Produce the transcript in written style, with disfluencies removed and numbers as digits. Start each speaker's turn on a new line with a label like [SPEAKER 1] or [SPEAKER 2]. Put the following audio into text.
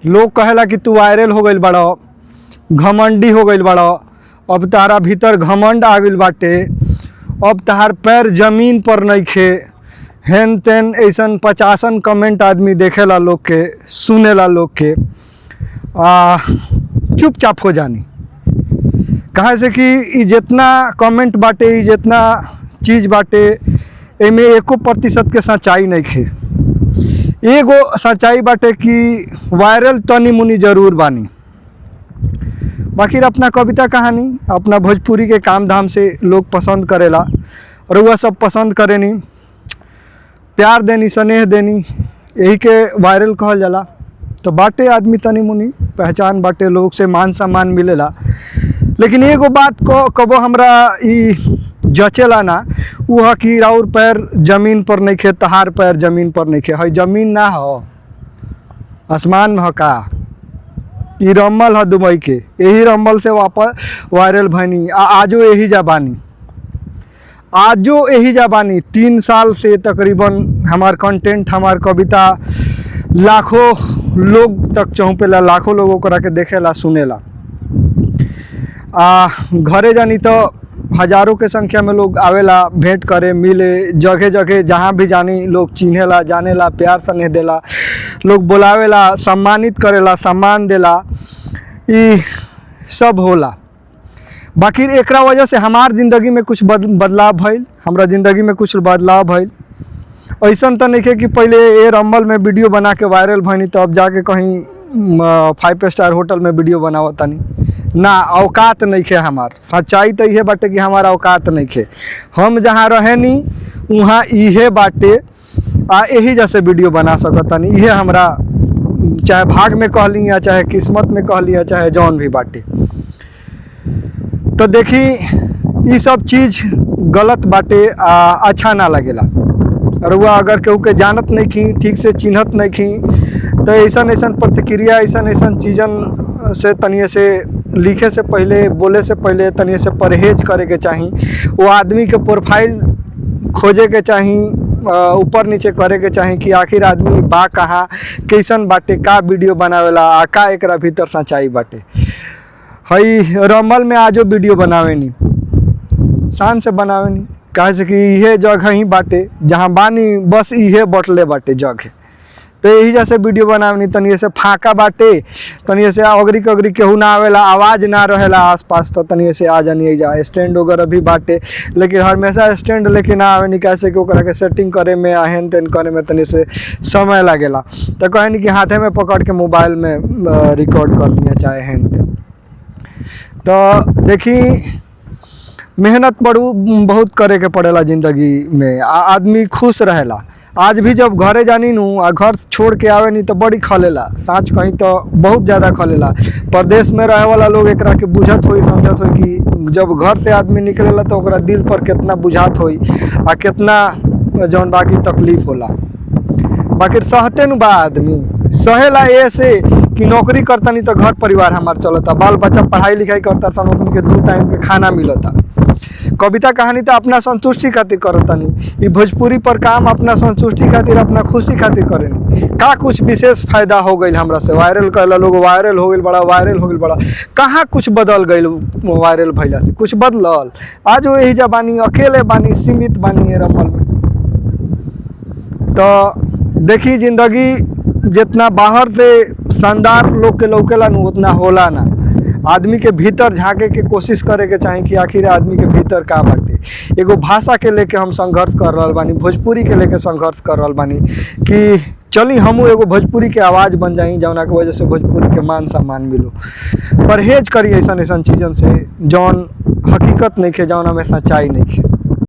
[SPEAKER 1] लोग कहेला कि तू वायरल हो गइल बड़ा, घमंडी हो गइल बड़ा, अब तारा भीतर घमंड आ गइल बाटे, अब तहार पैर जमीन पर नइखे, हेन तेन ऐसन 50 कमेंट आदमी देखेला लोग के, सुनेला लोग के। चुपचाप हो जानी। कहे से कि ई जितना कमेंट बाटे, ई जितना चीज़ बाटे, एमे 1% के सच्चाई नइखे। एगो सच्चाई बाटे कि वायरल तनी मुनी जरूर बानी, बाकी अपना कविता कहानी, अपना भोजपुरी के काम धाम से लोग पसंद करेला और वह सब पसंद करेनी, प्यार देनी, स्नेह देनी, यही के वायरल कहल जाला। तो बाटे आदमी तनी मुनी पहचान बाटे, लोग से मान सम्मान मिलेला। लेकिन एगो बात को कबो हमरा ई जचेला ना, वो है कि राउर पैर जमीन पर नइखे, तहार पैर जमीन पर नइखे। है जमीन ना हो, आसमान में हो का। ई रम्मल है दुबई के, यही रम्मल से वापस वायरल भनी। आजो यही जाबानी, आजो यही जाबानी। 3 साल से तकरीबन हमार कंटेंट, हमार कविता लाखों लोग तक चौंपेला, लाखों लोग ओकरा के देखेला, सुनेला। घरे जानी तो हजारों के संख्या में लोग आवेला, भेंट करे, मिले, जगह जगह जहाँ भी जानी लोग चिन्हेला, जानेला, प्यार स्नेह देला, लोग बुलावेला, सम्मानित करेला, सम्मान देला, ई सब होला। बाकी एकरा वजह से हमार ज़िंदगी में कुछ बदलाव भइल, हमरा ज़िंदगी में कुछ बदलाव भइल। ऐसन तो नहीं कि पहले ये रम्बल में वीडियो बना के वायरल भइनी तो अब जाके कहीं 5 स्टार होटल में वीडियो बनावतानी ना। औकात नहीं खे हमार। सच्चाई तो इहे बाटे कि हमारा औकात नहीं खे। हम जहाँ रहेनी वहाँ इहे बाटे, यही जैसे वीडियो बना सकतानी। इहे हमरा चाहे भाग में कहली या चाहे किस्मत में कहली या चाहे जौन भी बाटे। तो देखी ये सब चीज़ गलत बाटे, अच्छा ना लगेला। और वह अगर केहू के जानत नहीं खी, ठीक से चिन्हत नहीं खी, तो ऐसा प्रतिक्रिया, ऐसा चीज़न से तनिए से लिखे से पहले, बोले से पहले तनिए से परहेज करे के चाही। वो आदमी के प्रोफाइल खोजे के चाही, ऊपर नीचे करे के चाही कि आखिर आदमी बा कहाँ, कैसन बाटे, का वीडियो बनावेला, का एकरा भीतर सच्चाई बाटे। हई रम्बल में आजो वीडियो बनावेनी, शान से बनावेनी, कहे से कि इहे जगह ही बाटे जहाँ बानी, बस इहे बटले बाटे जगह। तो यही जैसे वीडियो बनावनी, तनिए से फाका बाटे, तनिए से अगरी कगरी केहू ना आवेला, आवाज़ ना रहेला आसपास, तो तनिए से आ जानी जा। स्टैंड वगैरह भी बाटे, लेकिन हमेशा स्टैंड लेके ना आवे, कैसे कि ओकरा के सेटिंग करे में, हेन तेन करे में तनिए से समय लगेला। तो कहनी कि हाथे में पकड़ के मोबाइल में रिकॉर्ड कर लिया चाहे हेन तेन। तो देखी मेहनत बहुत करे के पड़ेला ज़िंदगी में, आदमी खुश रहेला। आज भी जब घरे जानी नू आ घर छोड़ के आवे नहीं तो बड़ी खलेला, साँच कहीं तो बहुत ज़्यादा खलेला। प्रदेश में रहे वाला लोग एकरा के बुझत होई, समझत होई कि जब घर से आदमी निकलेला तो ओकरा दिल पर कितना बुझात होई आ कितना जौन बाकी तकलीफ होला। बाकी सहते नु बा आदमी, सहेला ऐसे कि नौकरी करता नहीं तो घर परिवार हमार चलता, बाल बच्चा पढ़ाई लिखाई करता, सब के 2 टाइम के खाना मिलता। कविता कहानी तो अपना संतुष्टि खातिर करतानी, ये भोजपुरी पर काम अपना संतुष्टि खातिर, अपना खुशी खातिर करेनी। का कुछ विशेष फायदा हो गई हमरा से? वायरल कहला लोग, वायरल हो गई बड़ा, वायरल हो गई बड़ा। कहाँ कुछ बदल गई वायरल भैला से? कुछ बदलल? आज वो यही जबानी, अकेले बानी, सीमित बानी रम्बल में। तो देखी जिंदगी जितना बाहर से शानदार लोग के लौकेला न, उतना होला ना। आदमी के भीतर झांके के कोशिश करे के चाही कि आखिर आदमी के भीतर का बाटे। एगो भाषा के लेके हम संघर्ष कर रहल बानी, भोजपुरी के लेके संघर्ष कर रहल बानी कि चली हमू एगो भोजपुरी के आवाज़ बन जाई, जौना के वजह से भोजपुरी के मान सम्मान मिलो। परहेज करी ऐसा चीज़न से जौन हकीकत नहीं खे, जौन में सच्चाई नहीं खे।